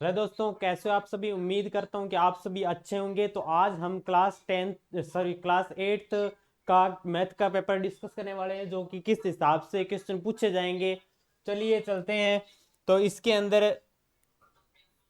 Hello दोस्तों, कैसे हो आप सभी। उम्मीद करता हूँ कि आप सभी अच्छे होंगे। तो आज हम क्लास 8 का मैथ का पेपर डिस्कस करने वाले हैं, जो कि किस हिसाब से क्वेश्चन पूछे जाएंगे। चलिए चलते हैं। तो इसके अंदर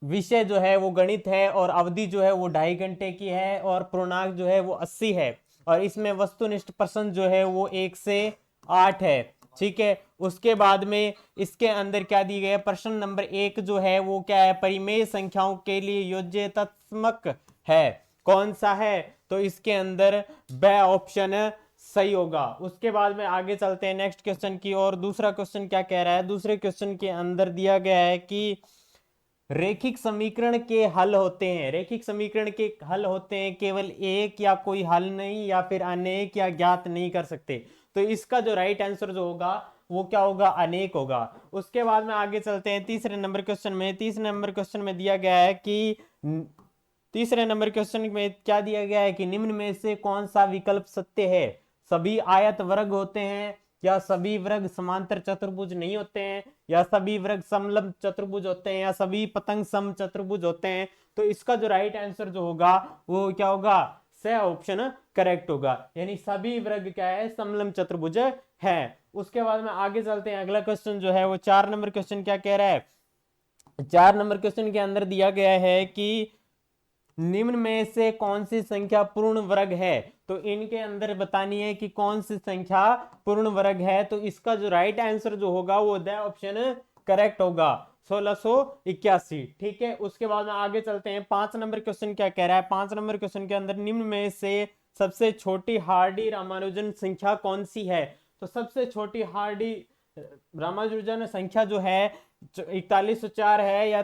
विषय जो है वो गणित है, और अवधि जो है वो 2.5 घंटे की है, और पूर्णांक जो है वो 80 है। और इसमें वस्तुनिष्ठ प्रश्न जो है वो 1 से 8 है। ठीक है। उसके बाद में इसके अंदर क्या दी गई है, प्रश्न नंबर 1 जो है वो क्या है, परिमेय संख्याओं के लिए योज्यतात्मक है। कौन सा है? तो इसके अंदर ब ऑप्शन सही होगा। उसके बाद में आगे चलते हैं नेक्स्ट क्वेश्चन की और। दूसरा क्वेश्चन क्या कह रहा है, दूसरे क्वेश्चन के अंदर दिया गया है कि रेखिक समीकरण के हल होते हैं। रेखिक समीकरण के हल होते हैं केवल एक, या कोई हल नहीं, या फिर अनेक, या ज्ञात नहीं कर सकते। तो इसका जो राइट आंसर जो होगा वो क्या होगा, अनेक होगा। उसके बाद में आगे चलते हैं तीसरे नंबर क्वेश्चन में। तीसरे नंबर क्वेश्चन में दिया गया है कि तीसरे नंबर क्वेश्चन में क्या दिया गया है कि निम्न में से कौन सा विकल्प सत्य है। सभी आयत वर्ग होते हैं, या सभी वर्ग समांतर चतुर्भुज नहीं होते हैं, या सभी वर्ग समलंब चतुर्भुज होते हैं, या सभी पतंग सम चतुर्भुज होते हैं। तो इसका जो राइट आंसर जो होगा वो क्या होगा, स ऑप्शन करेक्ट होगा। यानी सभी वर्ग क्या है, समलंब चतुर्भुज है। उसके बाद में आगे चलते हैं। अगला क्वेश्चन जो है वो 4 नंबर क्वेश्चन क्या कह रहा है। 4 नंबर क्वेश्चन के अंदर दिया गया है कि निम्न में से कौन सी संख्या पूर्ण वर्ग है। तो इनके अंदर बतानी है कि कौन सी संख्या पूर्ण वर्ग है। तो इसका जो राइट आंसर जो होगा वो द ऑप्शन करेक्ट होगा, 1681। ठीक है। उसके बाद में आगे चलते हैं। 5 नंबर क्वेश्चन क्या कह रहा है। 5 नंबर क्वेश्चन के अंदर निम्न में से सबसे छोटी हार्डी रामानुजन संख्या कौन सी है। तो सबसे छोटी हार्डी रामानुजन संख्या जो है 4104 है, या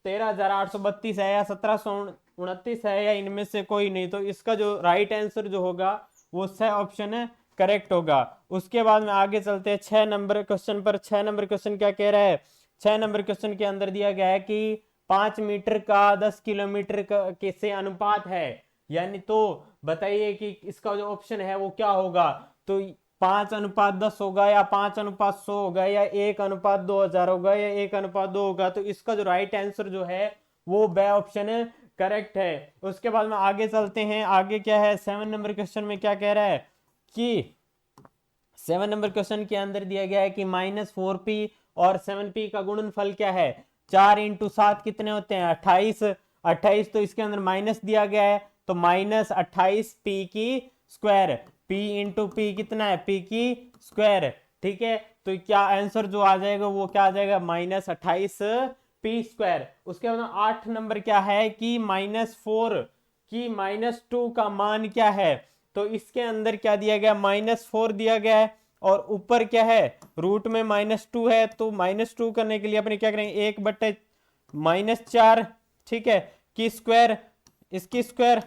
13,832 है, या 1729 है, या इनमें से कोई नहीं। तो इसका जो राइट आंसर जो होगा वो स ऑप्शन है करेक्ट होगा। उसके बाद में आगे चलते हैं 6 नंबर क्वेश्चन पर। 6 नंबर क्वेश्चन क्या कह रहा है। 6 नंबर क्वेश्चन के अंदर दिया गया है कि 5 मीटर का 10 किलोमीटर का कैसे अनुपात है। यानी तो बताइए कि इसका जो ऑप्शन है वो क्या होगा। तो 5:10 होगा, या 5:100 होगा, या 1:2000 होगा, या 1:2 होगा। तो इसका जो राइट आंसर जो है वो ब ऑप्शन करेक्ट है। उसके बाद में आगे चलते हैं। आगे क्या है, 7 नंबर क्वेश्चन में क्या कह रहा है कि 7 नंबर क्वेश्चन के अंदर दिया गया है कि -4p और 7p का गुणनफल क्या है। 4 × 7 कितने होते हैं, 28। 28 तो इसके अंदर माइनस दिया गया है, तो -28p की स्क्वायर। p इंटू पी कितना है, p की स्क्वायर। ठीक है। तो क्या आंसर जो आ जाएगा वो क्या आ जाएगा, -28p²। उसके बाद 8 नंबर क्या है कि -4 की -2 का मान क्या है। तो इसके अंदर क्या दिया गया, -4 दिया गया है, और ऊपर क्या है, रूट में -2 है। तो -2 करने के लिए अपने क्या करेंगे, 1/-4, ठीक है, की स्क्वायर, इसकी स्क्वायर।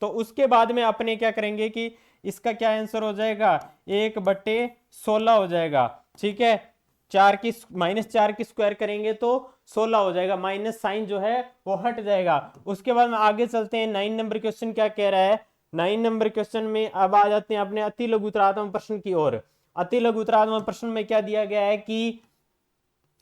तो उसके बाद में अपने क्या करेंगे कि इसका क्या आंसर हो जाएगा, 1/16 हो जाएगा। ठीक है। -4 की स्क्वायर करेंगे तो 16 हो जाएगा, माइनस साइन जो है वो हट जाएगा। उसके बाद में आगे चलते हैं। 9 नंबर क्वेश्चन क्या कह रहा है। 9 नंबर क्वेश्चन में अब आ जाते हैं अपने अति लघुतरात्मक प्रश्न की ओर। अति लघुतरात्मक प्रश्न में क्या दिया गया है कि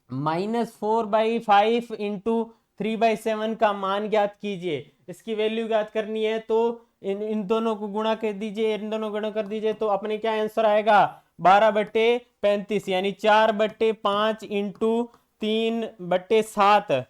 -4/5 इंटू 3/7 का मान ज्ञात कीजिए। इसकी वैल्यू ज्ञात करनी है, तो इन दोनों को गुणा कर दीजिए, इन दोनों को गुणा कर दीजिए, तो अपने क्या आंसर आएगा, 12/35, यानी 4/5 इंटू 3/7।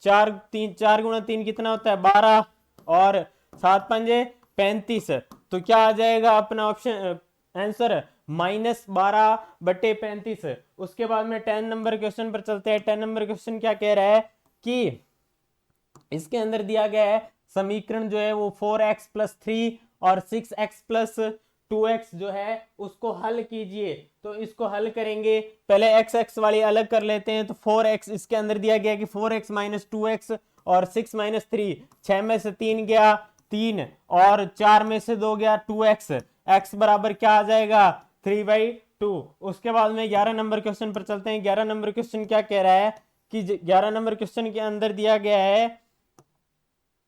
4 × 3 कितना होता है, 12, और 7×5 = 35। तो क्या आ जाएगा अपना ऑप्शन आंसर, -12/35। उसके बाद में 10 नंबर क्वेश्चन पर चलते हैं। 10 नंबर क्वेश्चन क्या कह रहा है कि इसके अंदर दिया गया है समीकरण जो है वो 4x+3 और 6x+2x जो है उसको हल कीजिए। तो इसको हल करेंगे, पहले x x वाली अलग कर लेते हैं। तो 4x, इसके अंदर दिया गया कि 4x - 2x और 6 - 3, 6 में से 3 गया 3, और 4 में से 2 गया 2x। x बराबर क्या आ जाएगा, 3/2। उसके बाद में 11 नंबर क्वेश्चन पर चलते हैं। 11 नंबर क्वेश्चन क्या कह रहा है कि 11 नंबर क्वेश्चन के अंदर दिया गया है,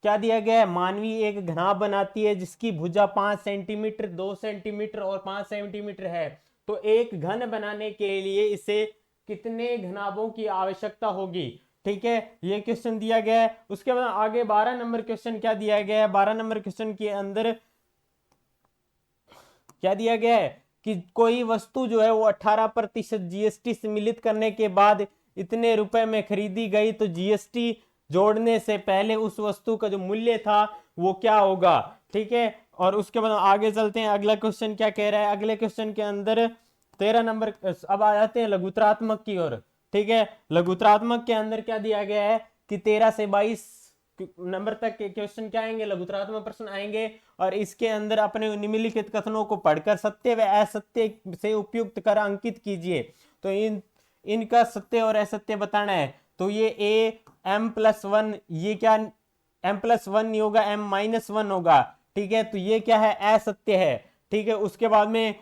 क्या दिया गया है, मानवी एक घनाभ बनाती है जिसकी भुजा 5 सेंटीमीटर, 2 सेंटीमीटर और 5 सेंटीमीटर है। तो एक घन बनाने के लिए इसे कितने घनाभों की आवश्यकता होगी। ठीक है, ये क्वेश्चन दिया गया है। उसके बाद आगे 12 नंबर क्वेश्चन क्या दिया गया है, 12 नंबर क्वेश्चन के अंदर क्या दिया गया है कि कोई वस्तु जो है वो 18% जीएसटी सम्मिलित करने के बाद इतने रुपए में खरीदी गई, तो जीएसटी जोड़ने से पहले उस वस्तु का जो मूल्य था वो क्या होगा। ठीक है, और उसके बाद आगे चलते हैं, अगला क्वेश्चन क्या कह रहा है। अगले क्वेश्चन के अंदर 13 नंबर, अब आ जाते हैं लघुत्रात्मक की ओर। ठीक है, लघुत्रात्मक के अंदर क्या दिया गया है कि 13 से 22 नंबर तक के क्वेश्चन क्या आएंगे, लघुत्रात्मक प्रश्न आएंगे। और इसके अंदर अपने निम्नलिखित कथनों को पढ़कर सत्य व असत्य से उपयुक्त कर अंकित कीजिए। तो इनका सत्य और असत्य बताना है। तो ये ए m+1, ये क्या m+1 नहीं होगा, m-1 होगा। ठीक है, तो ये क्या है, असत्य है। ठीक है, उसके बाद में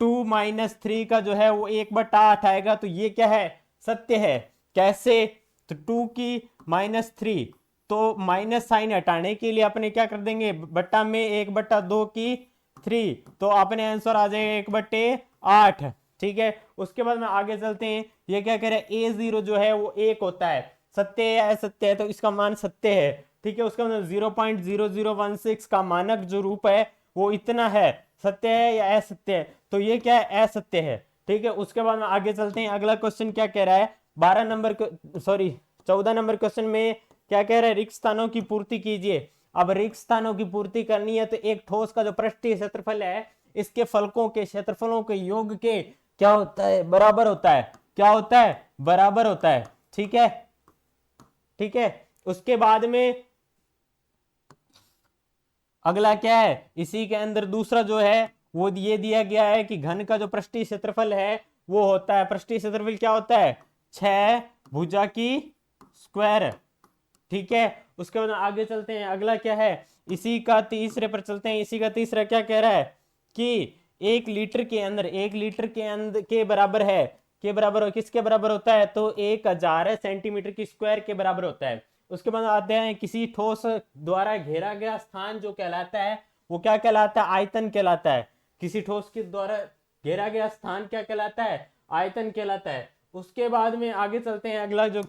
2-3 का जो है वो 1/8 आएगा, तो ये क्या है, सत्य है। कैसे, तो 2 की -3, तो माइनस साइन हटाने के लिए अपने क्या कर देंगे, बट्टा में 1/2 की 3, तो अपने आंसर आ जाएगा 1/8। ठीक है, उसके बाद में आगे चलते हैं। ये क्या कह रहे हैं, A0 जो है वो 1 होता है, सत्य है या असत्य है, तो इसका मान सत्य है। ठीक है, उसका मतलब 0.0016 का मानक जो रूप है वो इतना है, सत्य है या असत्य है, तो ये क्या है, असत्य है। ठीक है, उसके बाद में आगे चलते हैं। अगला क्वेश्चन क्या कह रहा है, 14 नंबर क्वेश्चन में क्या कह रहा है, रिक्त स्थानों की पूर्ति कीजिए। अब रिक्त स्थानों की पूर्ति करनी है तो एक ठोस का जो पृष्ठीय क्षेत्रफल है इसके फलकों के क्षेत्रफलों के योग के क्या होता है, बराबर होता है। क्या होता है, बराबर होता है। ठीक है, ठीक है, उसके बाद में अगला क्या है, इसी के अंदर दूसरा जो है वो ये दिया गया है कि घन का जो पृष्ठीय क्षेत्रफल है वो होता है, पृष्ठीय क्षेत्रफल क्या होता है, 6 भुजा की स्क्वायर। ठीक है, उसके बाद आगे चलते हैं। अगला क्या है, इसी का तीसरे पर चलते हैं। इसी का तीसरा क्या कह रहा है कि 1 लीटर के अंदर, 1 लीटर के अंदर के बराबर है, के बराबर हो, किसके बराबर होता है, तो 1000 सेंटीमीटर की स्क्वायर के बराबर होता है। उसके बाद आते हैं, किसी ठोस द्वारा घेरा गया स्थान जो कहलाता है वो क्या कहलाता है, आयतन कहलाता है। किसी ठोस के द्वारा घेरा गया स्थान क्या कहलाता है, आयतन कहलाता है। उसके बाद में आगे चलते हैं। अगला जो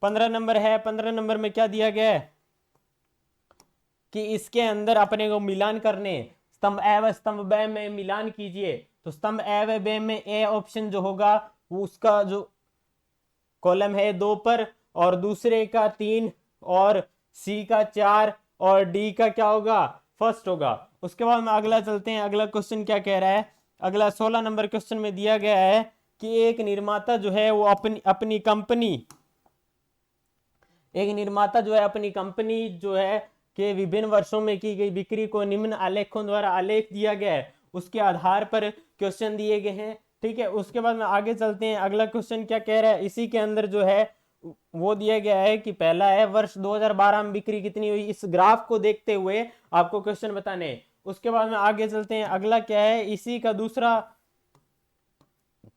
15 नंबर है, 15 नंबर में क्या दिया गया है कि इसके अंदर अपने को मिलान करने, स्तंभ ए व स्तंभ ब में मिलान कीजिए। तो स्तंभ ए व ब में ए ऑप्शन जो होगा वो उसका जो कॉलम है 2 पर, और दूसरे का 3, और सी का 4, और डी का क्या होगा, फर्स्ट होगा। उसके बाद में अगला चलते हैं। अगला क्वेश्चन क्या कह रहा है, अगला 16 नंबर क्वेश्चन में दिया गया है कि एक निर्माता जो है वो अपनी कंपनी, एक निर्माता जो है अपनी कंपनी जो है के विभिन्न वर्षों में की गई बिक्री को निम्न आलेखों द्वारा आलेख दिया गया है, उसके आधार पर क्वेश्चन दिए गए हैं। ठीक है, उसके बाद में आगे चलते हैं। अगला क्वेश्चन क्या कह रहा है, इसी के अंदर जो है वो दिया गया है कि पहला है वर्ष 2012 में बिक्री कितनी हुई, इस ग्राफ को देखते हुए आपको क्वेश्चन बताने। उसके बाद में आगे चलते हैं। अगला क्या है, इसी का दूसरा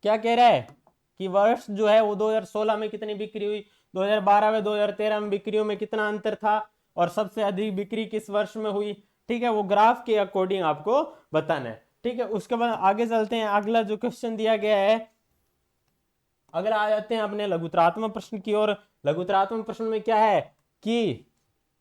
क्या कह रहा है कि वर्ष जो है वो 2016 में कितनी बिक्री हुई, 2012 में 2013 में बिक्रियों में कितना अंतर था, और सबसे अधिक बिक्री किस वर्ष में हुई। ठीक है, वो ग्राफ के अकॉर्डिंग आपको बताना है। ठीक है, उसके बाद आगे चलते हैं। अगला जो क्वेश्चन दिया गया है, अगला आ जाते हैं अपने लघुत्रात्मक प्रश्न की ओर। लघुत्रात्मक प्रश्न में क्या है कि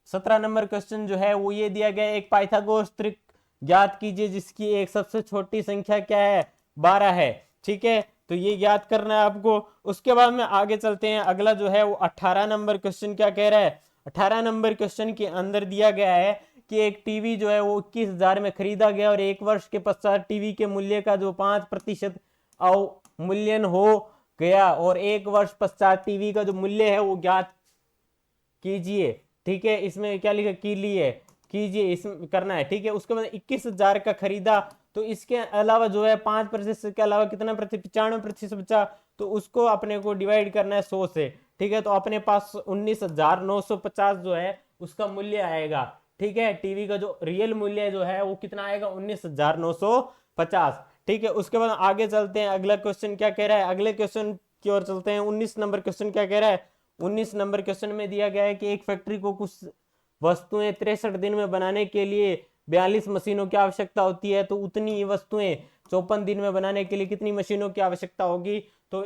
17 नंबर क्वेश्चन जो है वो ये दिया गया है, एक पाइथागोरस त्रिक ज्ञात कीजिए जिसकी एक सबसे छोटी संख्या क्या है, 12 है। ठीक है, तो ये याद करना है आपको। उसके बाद में आगे चलते हैं। अगला जो है वो 18 नंबर क्वेश्चन क्या कह रहा है, 18 नंबर क्वेश्चन के अंदर दिया गया है कि एक टीवी जो है वो 21,000 में खरीदा गया, और एक वर्ष के पश्चात टीवी के मूल्य का जो 5% अवमूल्यन हो गया, और एक वर्ष पश्चात टीवी का जो मूल्य है वो ज्ञात कीजिए। ठीक है, इसमें क्या लिखा, कीजिए इसमें करना है। ठीक है, उसके बाद 21,000 का खरीदा, तो इसके अलावा जो है 5% के अलावा कितना 95% बचा, तो उसको अपने को डिवाइड करना है 100 से। ठीक है, तो अपने पास 19,950 जो है उसका मूल्य आएगा। ठीक है, टीवी का जो रियल मूल्य जो है वो कितना आएगा, 19,950। ठीक है, उसके बाद आगे चलते हैं। अगला क्वेश्चन क्या कह रहा है, अगले क्वेश्चन की ओर चलते हैं। 19 नंबर क्वेश्चन क्या कह रहा है, 19 नंबर क्वेश्चन में दिया गया है कि एक फैक्ट्री को कुछ वस्तुएं 63 दिन में बनाने के लिए 42 मशीनों की आवश्यकता होती है, तो उतनी वस्तुएं 54 दिन में बनाने के लिए कितनी मशीनों की आवश्यकता होगी। तो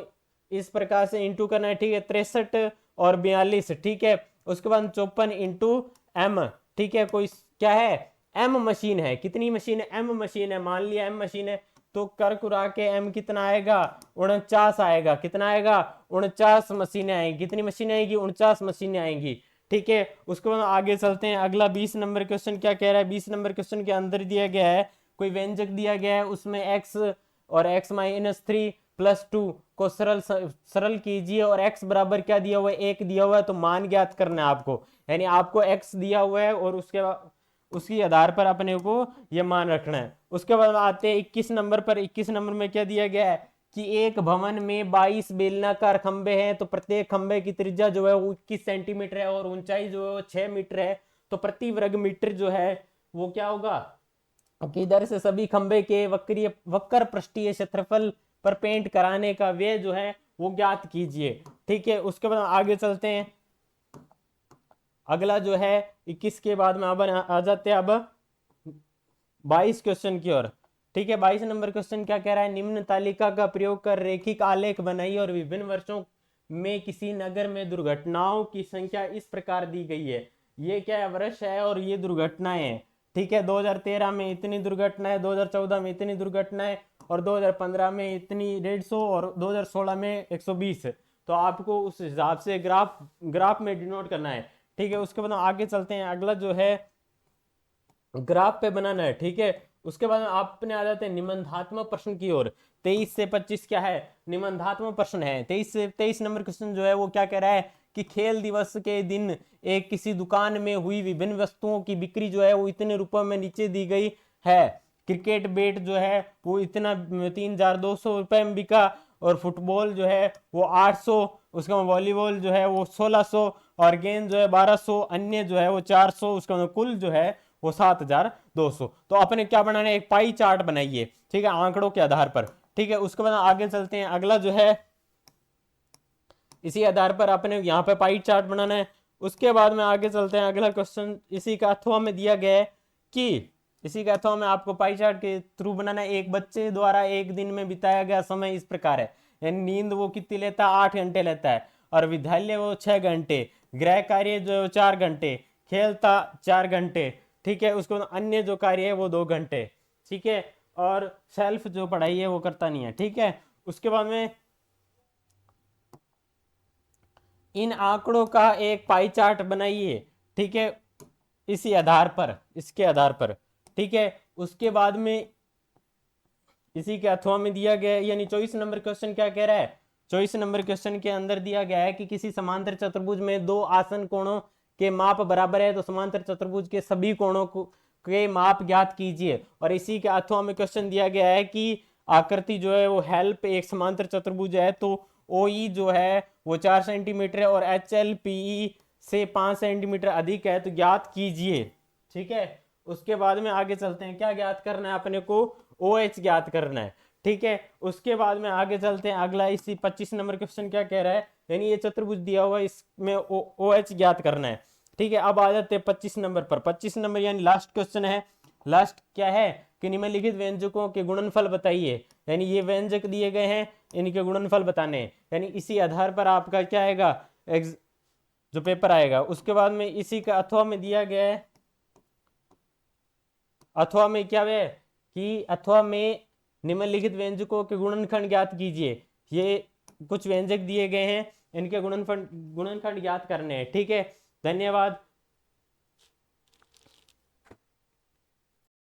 इस प्रकार से इंटू करना है। ठीक है, 63 और 42, ठीक है। उसके बाद 54 इंटू एम, ठीक है। कोई क्या है, एम मशीन है, कितनी मशीन है, एम मशीन है, मान लिया एम मशीन है, तो कर कुरा के एम कितना आएगा, 49 आएगा। कितना आएगा, 49 मशीनें आएंगी। कितनी मशीनें आएंगी, 49 मशीनें आएंगी, ठीक है। उसके बाद आगे चलते हैं, अगला 20 नंबर क्वेश्चन क्या कह रहा है। 20 नंबर क्वेश्चन के अंदर दिया गया है, कोई व्यंजक दिया गया है, उसमें x और x-3 प्लस 2 को सरल कीजिए, और x बराबर क्या दिया हुआ है, 1 दिया हुआ है, तो मान ज्ञात करना है आपको। यानी आपको x दिया हुआ है और उसके बाद उसके आधार पर अपने को ये मान रखना है। उसके बाद आते हैं 21 नंबर पर। 21 नंबर में क्या दिया गया है कि एक भवन में 22 बेलनाकार खंबे हैं, तो प्रत्येक खंबे की त्रिज्या जो है वो 21 सेंटीमीटर है और ऊंचाई जो है वो 6 मीटर है। तो प्रति वर्ग मीटर जो है वो क्या होगा कि इधर से सभी खंबे के वक्र पृष्ठीय क्षेत्रफल पर पेंट कराने का व्यय जो है वो ज्ञात कीजिए, ठीक है। उसके बाद आगे चलते हैं, अगला जो है 21 के बाद में अब आ जाते हैं अब 22 क्वेश्चन की ओर, ठीक है। 22 नंबर क्वेश्चन क्या कह रहा है, निम्न तालिका का प्रयोग कर रेखिक आलेख बनाइए और विभिन्न वर्षों में किसी नगर में दुर्घटनाओं की संख्या इस प्रकार दी गई है। ये क्या है, वर्ष है और ये दुर्घटनाएं हैं, ठीक है। 2013 में इतनी दुर्घटनाएं, 2014 में इतनी दुर्घटनाएं, और 2015 में इतनी 150, और 2016 में 120। तो आपको उस हिसाब से ग्राफ में डिनोट करना है, ठीक है। उसके बाद आगे चलते हैं, अगला जो है ग्राफ पे बनाना है, ठीक है। उसके बाद आपने आ जाते हैं निबंधात्मक प्रश्न की ओर। 23 से 25 क्या है, निबंधात्मक प्रश्न है। 23 नंबर क्वेश्चन जो है वो क्या कह रहा है कि खेल दिवस के दिन एक किसी दुकान में हुई विभिन्न वस्तुओं की बिक्री जो है वो इतने रुपए में नीचे दी गई है। क्रिकेट बैट जो है वो इतना 3200 रुपए में बिका, और फुटबॉल जो है वो 800, उसका वॉलीबॉल जो है वो 1600, और गेंद जो है 1200, अन्य जो है वो 400, उसका कुल जो है वो 7200। तो अपने क्या बनाना है, एक पाई चार्ट बनाइए, ठीक है, आंकड़ों के आधार पर, ठीक है। उसके बाद आगे चलते हैं, अगला जो है इसी आधार पर अपने यहाँ पे पाई चार्ट बनाना है। उसके बाद में आगे चलते हैं, अगला क्वेश्चन इसी का अथवा में दिया गया है कि इसी का अथवा में आपको पाई चार्ट के थ्रू बनाना है। एक बच्चे द्वारा एक दिन में बिताया गया समय इस प्रकार है, यानी नींद वो कितनी लेता है, 8 घंटे लेता है, और विद्यालय वो 6 घंटे, गृह कार्य जो है 4 घंटे, खेलता 4 घंटे, ठीक है। उसको अन्य जो कार्य है वो 2 घंटे, ठीक है, और सेल्फ जो पढ़ाई है वो करता नहीं है, ठीक है। उसके बाद में इन आंकड़ों का एक पाई चार्ट बनाइए, ठीक है, इसी आधार पर, इसके आधार पर, ठीक है। उसके बाद में इसी के अथवा में दिया गया है, यानी 24 नंबर क्वेश्चन क्या कह रहा है, 24 नंबर क्वेश्चन के अंदर दिया गया है कि किसी समांतर चतुर्भुज में दो आसन कोणों के माप बराबर है, तो समांतर चतुर्भुज के सभी कोणों के माप ज्ञात कीजिए। और इसी के अथवा में क्वेश्चन दिया गया है कि आकृति जो है वो हेल्प एक समांतर चतुर्भुज है, तो OE जो है वो 4 सेंटीमीटर है और HLPE से 5 सेंटीमीटर अधिक है, तो ज्ञात कीजिए, ठीक है। उसके बाद में आगे चलते हैं, क्या ज्ञात करना है अपने को, OH ज्ञात करना है, ठीक है। उसके बाद में आगे चलते हैं, अगला इसी 25 नंबर क्वेश्चन क्या कह रहा है, यानी ये चतुर्भुज दिया हुआ है, इसमें OH ज्ञात करना है, ठीक है। अब आ जाते हैं 25 नंबर पर। 25 नंबर यानी लास्ट क्वेश्चन है। लास्ट क्या है कि निम्नलिखित व्यंजकों के गुणनफल बताइए, यानी ये व्यंजक दिए गए हैं, इनके गुणनफल बताने हैं, यानी इसी आधार पर आपका क्या आएगा, जो पेपर आएगा। उसके बाद में इसी का अथवा में दिया गया है, अथवा में क्या है कि अथवा में निम्नलिखित व्यंजकों के गुणनखंड ज्ञात कीजिए। ये कुछ व्यंजक दिए गए हैं, इनके गुणनखंड ज्ञात करने हैं, ठीक है। धन्यवाद।